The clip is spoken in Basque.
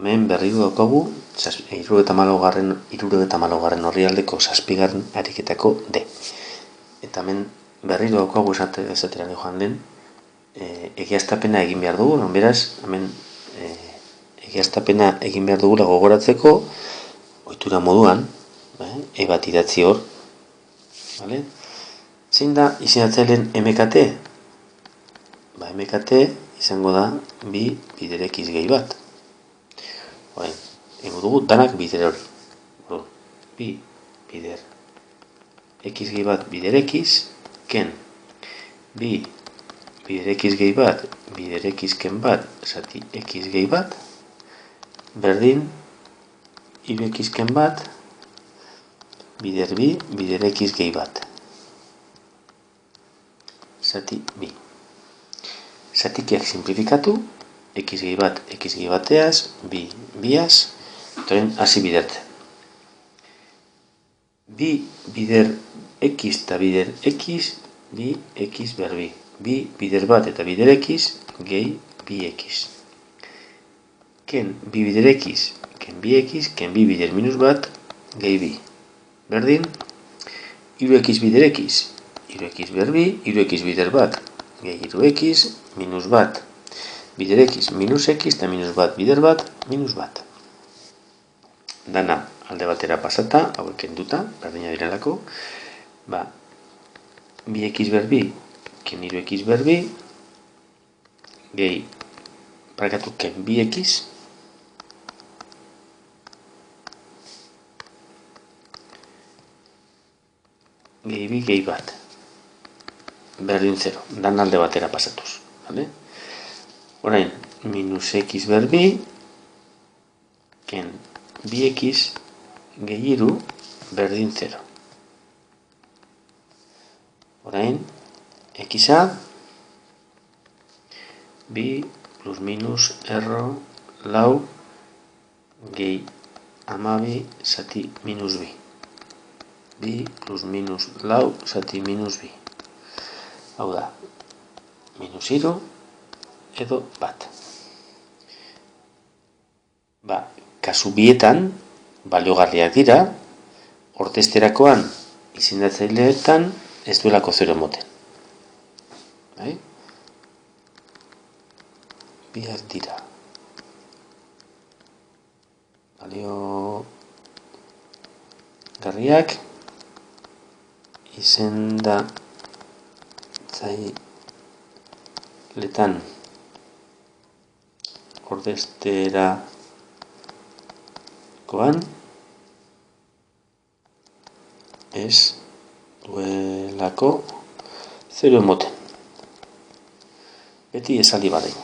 hemen berriro daukagu 74. orrialdeko 7. ariketako D. Eta hemen berriro daukagu esatera joan den, egiaztapena egin behar dugu, beraz, hemen egiaztapena egin behar dugula gogoratzeko, ohitura moduan, e bat idatzi hor, zein da izenatzaileen MKT? MKT izango da bi bider x gehi bat. Egingo dugu danak bider hori. Bi bider x gehi bat bider x, ken bi bider x gehi bat bider x ken bat zati x gehi bat, berdin hiru x ken bat bider bi bider x gehi bat zati bi. Zatikiak simplifikatu, x gehi bat x gehi bateaz, bi biaz, toren hasi bidertzen. Bi bider x eta bider x, bi x berbi. Bi bider bat eta bider x, gehi bi x. Ken bi bider x, ken bi x, ken bi bider minus bat, gehi bi. Berdin, hiru x bider x, hiru x berbi, hiru x bider bat, gehi hiru x, minus bat, bider x, minus x, eta minus bat, bider bat, minus bat. Dana alde batera pasata, hauek kenduta, berdina direlako, bi x berbi, ken hiru x berbi, gehi, parekatu ken bi x, gehi bi, gehi bat. Berdin 0, dan alde batera pasatuz. Orain, minus x berbi, ken bi x gehi hiru, berdin 0. Orain, x-a, bi plus minus erro lau gehi amabi zati minus bi. Bi plus minus lau zati minus bi. Hau da, minus hiru edo bat. Kasu bietan, baliogarriak dira, ortesterakoan izendatzaileetan ez duelako 0 emoten. Biak dira. Baliogarriak izendatzaileetan ortesterakoan ez duelako 0 emoten. Beti esaldi bat egin.